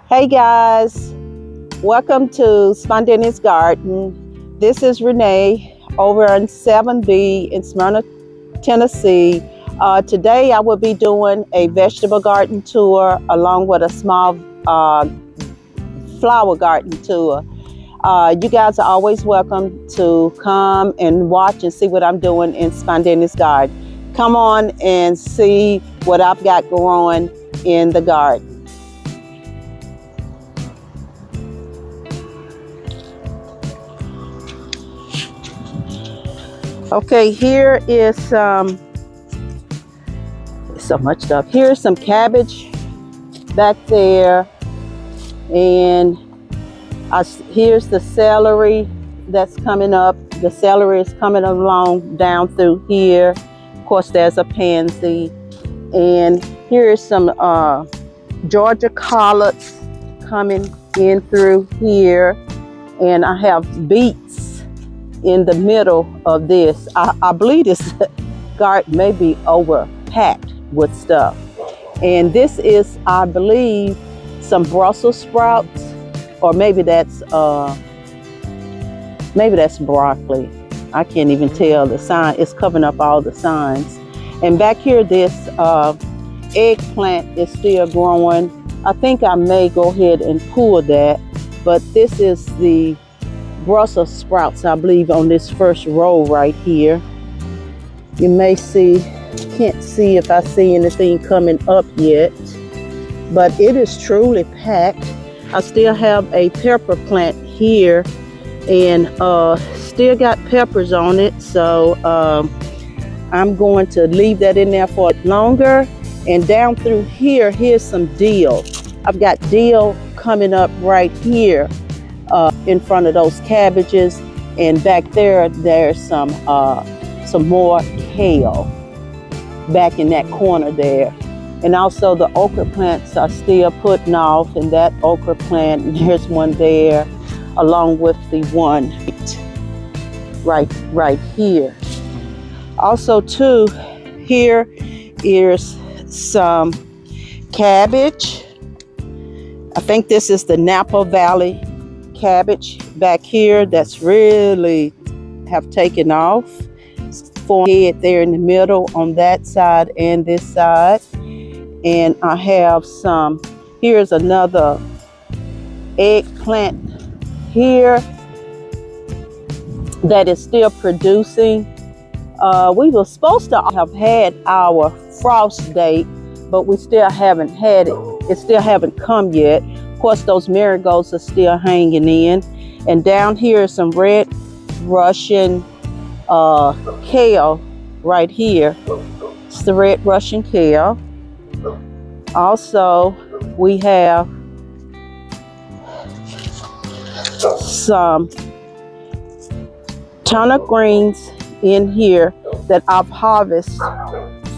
Hey guys, welcome to Spontaneous Garden. This is Renee over on 7B in Smyrna, Tennessee. Today I will be doing a vegetable garden tour along with a small flower garden tour. You guys are always welcome to come and watch and see what I'm doing in Spontaneous Garden. Come on and see what I've got growing in the garden. Okay, here is so much stuff. Here's some cabbage back there, and here's the celery that's coming up. The celery is coming along down through here. Of course, there's a pansy, and here's some Georgia collards coming in through here, and I have beets in the middle of this. I believe this garden may be overpacked with stuff. And this is, I believe, some Brussels sprouts, or maybe that's broccoli. I can't even tell. The sign is covering up all the signs. And back here, this eggplant is still growing. I think I may go ahead and pull that, but this is the Brussels sprouts, I believe, on this first row right here. You may see, can't see if I see anything coming up yet, but it is truly packed. I still have a pepper plant here, and still got peppers on it, so I'm going to leave that in there for longer. And down through here, here's some dill. I've got dill coming up right here in front of those cabbages, and back there there's some more kale back in that corner there. And also the okra plants are still putting off, and that okra plant, and there's one there along with the one right here. Also too, here is some cabbage. I think this is the Napa Valley cabbage back here that's really have taken off. Form head there in the middle on that side and this side. And I have some, here's another eggplant here that is still producing. We were supposed to have had our frost date, but we still haven't had it. It still haven't come yet. Of course, those marigolds are still hanging in. And down here is some red Russian kale right here. It's the red Russian kale. Also, we have some turnip greens in here that I've harvested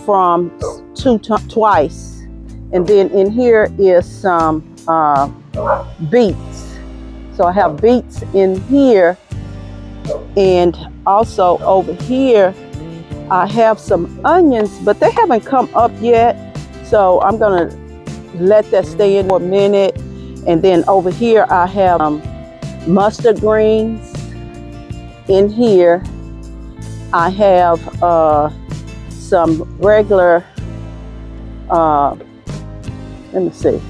from twice. And then in here is some beets. So I have beets in here, and also over here I have some onions, but they haven't come up yet, so I'm gonna let that stay in for a minute. And then over here I have mustard greens. In here I have some regular let me see.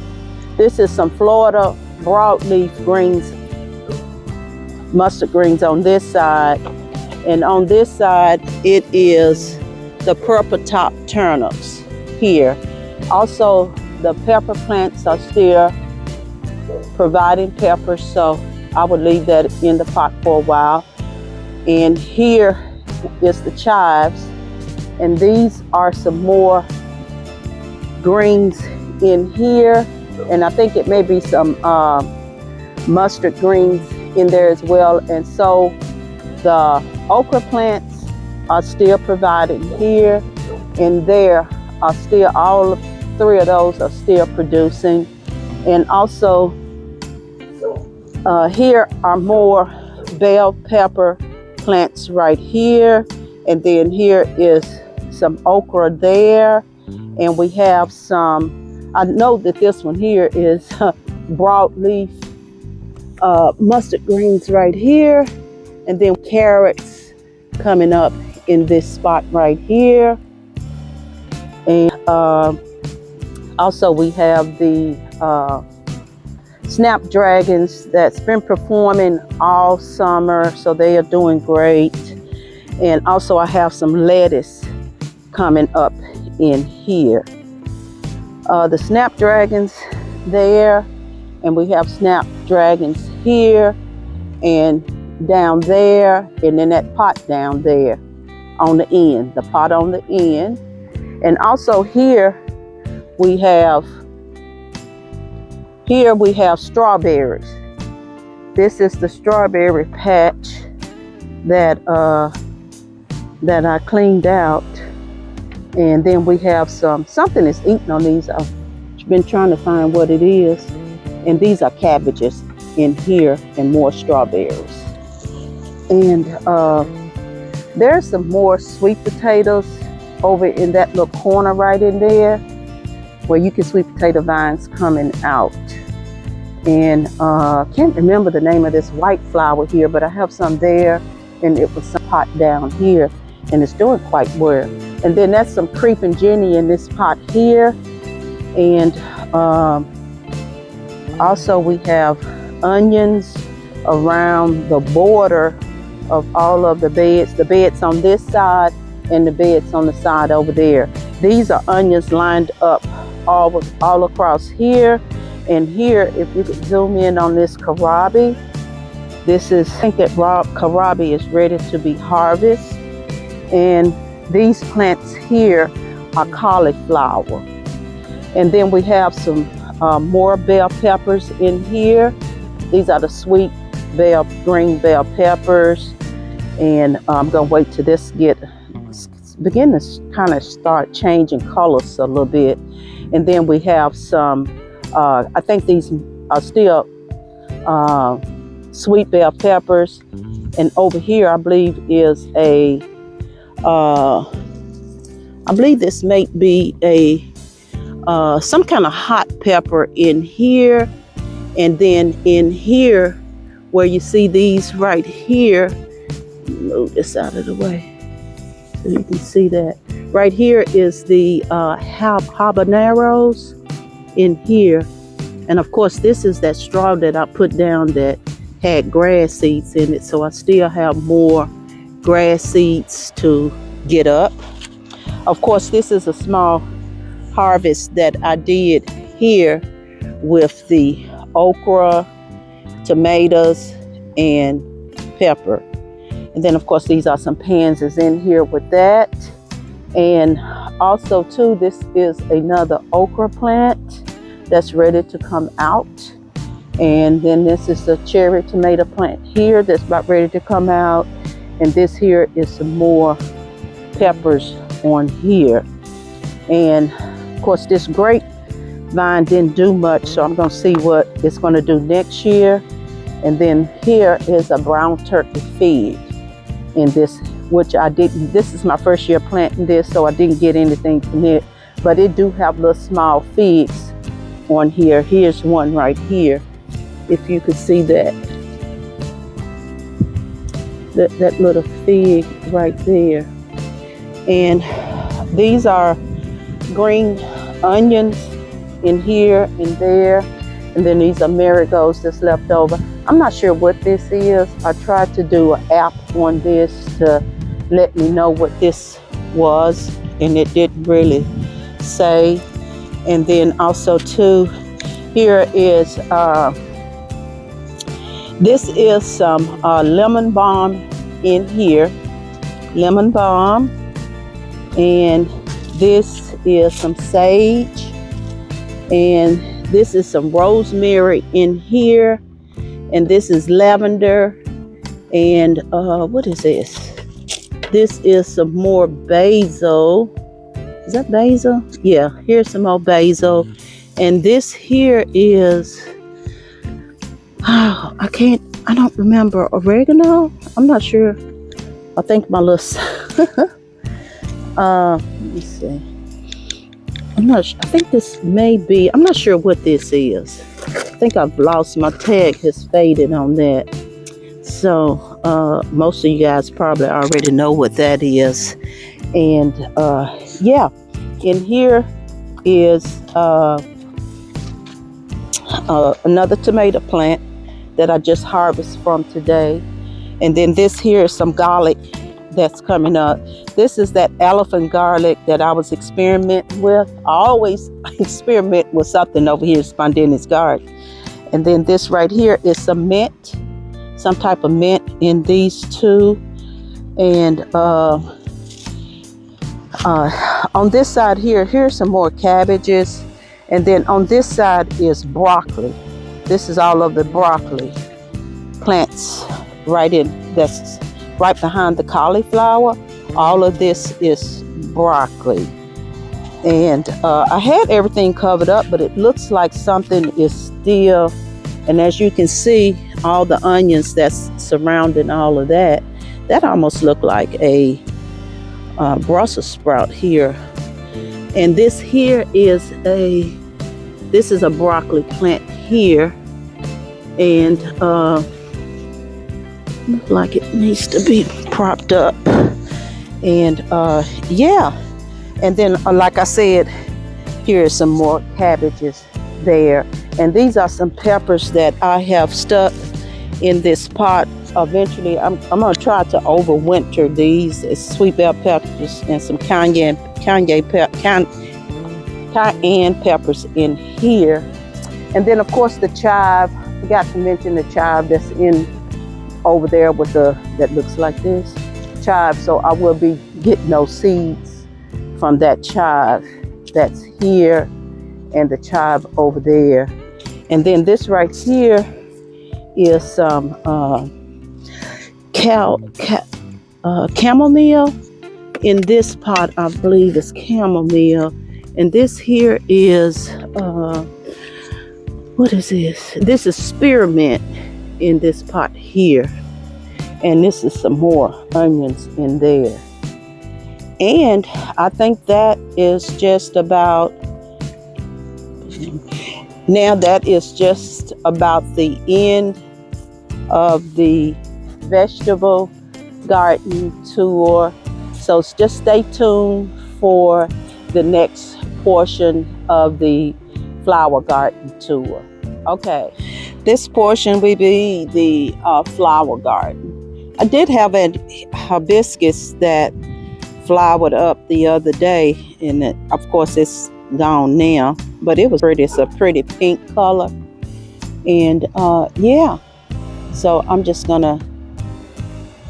This is some Florida broadleaf greens, mustard greens on this side. And on this side, it is the purple top turnips here. Also, the pepper plants are still providing peppers, so I would leave that in the pot for a while. And here is the chives. And these are some more greens in here, and I think it may be some mustard greens in there as well. And so the okra plants are still providing here, and there are still, all three of those are still producing. And also here are more bell pepper plants right here, and then here is some okra there, and we have some, I know that this one here is broadleaf mustard greens right here, and then carrots coming up in this spot right here. And also we have the snapdragons that's been performing all summer, so they are doing great. And also I have some lettuce coming up in here. The snapdragons there, and we have snapdragons here and down there, and then that pot down there on the end, the pot on the end. And also here we have strawberries. This is the strawberry patch that I cleaned out. And then we have something is eating on these. I've been trying to find what it is. And these are cabbages in here and more strawberries. And there's some more sweet potatoes over in that little corner right in there, where you can sweet potato vines coming out. And can't remember the name of this white flower here, but I have some there, and it was some pot down here, and it's doing quite well. And then that's some creeping Jenny in this pot here. And also we have onions around the border of all of the beds on this side and the beds on the side over there. These are onions lined up all across here. And here, if you could zoom in on this kohlrabi, this is, I think that kohlrabi is ready to be harvested. And these plants here are cauliflower. And then we have some more bell peppers in here. These are the sweet green bell peppers. And I'm gonna wait till this begin to kind of start changing colors a little bit. And then we have some, I think these are still sweet bell peppers. And over here, I believe is I believe this may be some kind of hot pepper in here. And then in here, where you see these right here, move this out of the way so you can see that. Right here is the habaneros in here. And of course, this is that straw that I put down that had grass seeds in it. So I still have more grass seeds to get up. Of course, this is a small harvest that I did here with the okra, tomatoes, and pepper. And then of course these are some pansies in here with that. And also too, this is another okra plant that's ready to come out. And then this is a cherry tomato plant here that's about ready to come out. And this here is some more peppers on here. And of course this grapevine didn't do much, so I'm gonna see what it's gonna do next year. And then here is a brown turkey fig in this, which I didn't, this is my first year planting this, so I didn't get anything from it, but it do have little small figs on here. Here's one right here, if you could see that little fig right there. And these are green onions in here and there. And then these are marigolds that's left over. I'm not sure what this is. I tried to do an app on this to let me know what this was, and it didn't really say. And then also too, here is, this is some lemon balm in here, lemon balm. And this is some sage. And this is some rosemary in here. And this is lavender. And what is this? This is some more basil. Is that basil? Yeah, here's some more basil. And this here is, oh, I don't remember, oregano? I'm not sure. I think my little, let me see. I think this may be, I'm not sure what this is. I think I've lost my tag, has faded on that. So most of you guys probably already know what that is. And yeah, in here is another tomato plant that I just harvested from today. And then this here is some garlic that's coming up. This is that elephant garlic that I was experimenting with. I always experiment with something over here, spontaneous garlic. And then this right here is some mint, some type of mint in these two. And on this side here, here's some more cabbages. And then on this side is broccoli. This is all of the broccoli plants right in, that's right behind the cauliflower. All of this is broccoli. And I had everything covered up, but it looks like something is still, and as you can see, all the onions that's surrounding all of that, that almost look like a Brussels sprout here. And this here is a broccoli plant here. And looks like it needs to be propped up. And yeah, and then like I said, here is some more cabbages there. And these are some peppers that I have stuck in this pot. Eventually I'm gonna try to overwinter these. It's sweet bell peppers and some cayenne peppers in here. And then of course the chive, forgot to mention the chive that's in over there with that looks like this chive. So I will be getting those seeds from that chive that's here and the chive over there. And then this right here is some chamomile. In this pot, I believe it's chamomile. And this here is what is this? This is spearmint in this pot here. And this is some more onions in there. And I think that is just about, now that is just about the end of the vegetable garden tour. So just stay tuned for the next portion of the flower garden tour. Okay, this portion will be the flower garden. I did have a hibiscus that flowered up the other day, and of course it's gone now, but it was pretty. It's a pretty pink color. And yeah, so I'm just gonna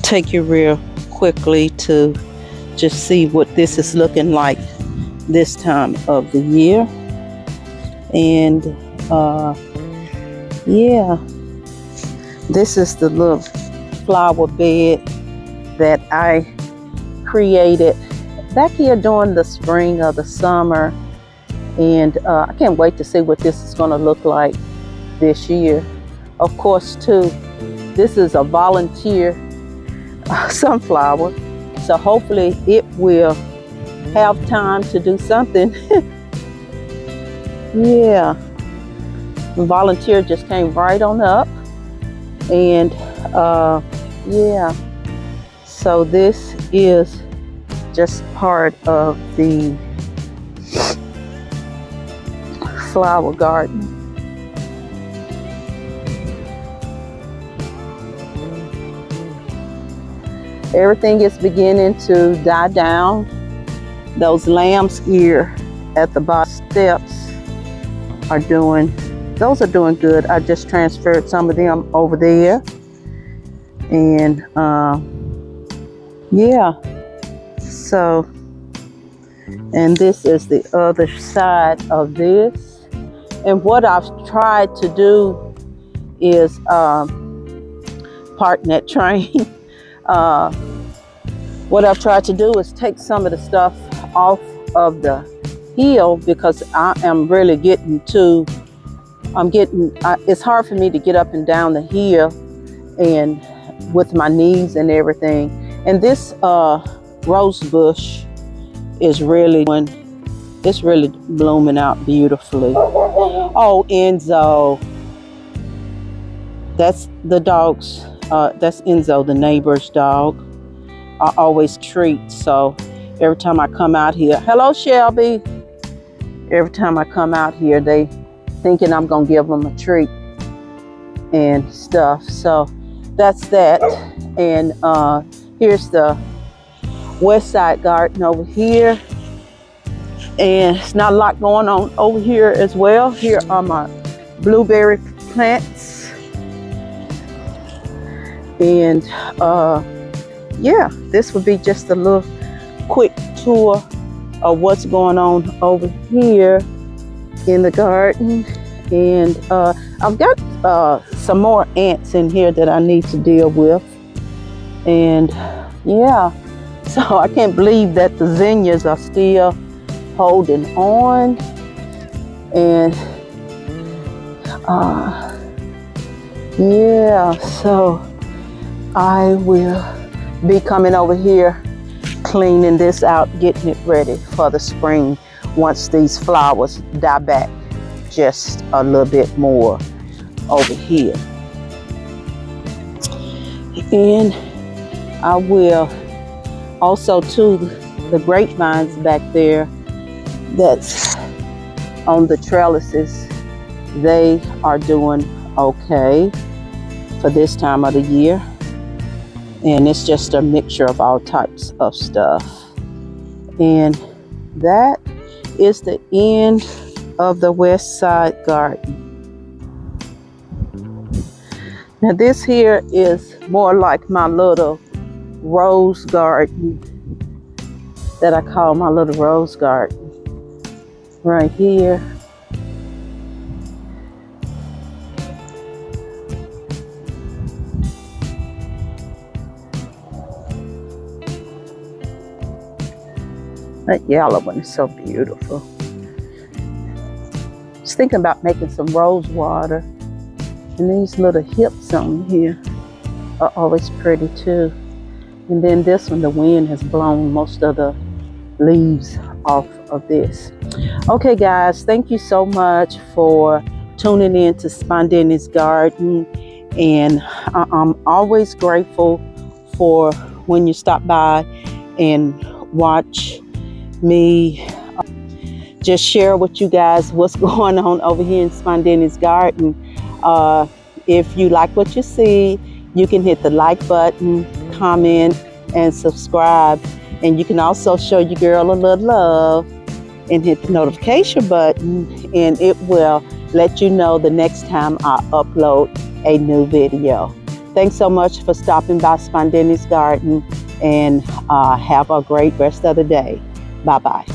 take you real quickly to just see what this is looking like this time of the year. And yeah, this is the little flower bed that I created back here during the spring or the summer. And I can't wait to see what this is going to look like this year. Of course, too, this is a volunteer sunflower, so hopefully it will have time to do something. Yeah, the volunteer just came right on up. And yeah, so this is just part of the flower garden. Everything is beginning to die down. Those lamb's ear at the bottom steps are doing good. I just transferred some of them over there. And yeah, so, and this is the other side of this. And what I've tried to do is pardon that train. What I've tried to do is take some of the stuff off of the hill, because I am really it's hard for me to get up and down the hill and with my knees and everything. And this rose bush is really doing It's really blooming out beautifully. Oh, Enzo. That's the dog's, that's Enzo, the neighbor's dog. I always treat, so every time I come out here, hello Shelby. Every time I come out here, they thinking I'm gonna give them a treat and stuff. So that's that. And here's the west side garden over here. And it's not a lot going on over here as well. Here are my blueberry plants. And yeah, this would be just a little quick tour of what's going on over here in the garden. And I've got some more ants in here that I need to deal with. And yeah, so I can't believe that the zinnias are still holding on. And yeah, so I will be coming over here, cleaning this out, getting it ready for the spring once these flowers die back just a little bit more over here. And I will also, too, the grapevines back there that's on the trellises, they are doing okay for this time of the year. And it's just a mixture of all types of stuff. And that is the end of the west side garden. Now this here is more like my little rose garden that I call my little rose garden. Right here. That yellow one is so beautiful. Just thinking about making some rose water. And these little hips on here are always pretty too. And then this one, the wind has blown most of the leaves off of this. Okay guys, thank you so much for tuning in to Spondeny's Garden. And I'm always grateful for when you stop by and watch me just share with you guys what's going on over here in Spondeny's Garden. If you like what you see, you can hit the like button, comment, and subscribe. And you can also show your girl a little love and hit the notification button, and it will let you know the next time I upload a new video. Thanks so much for stopping by Spondeny's Garden, and have a great rest of the day. Bye-bye.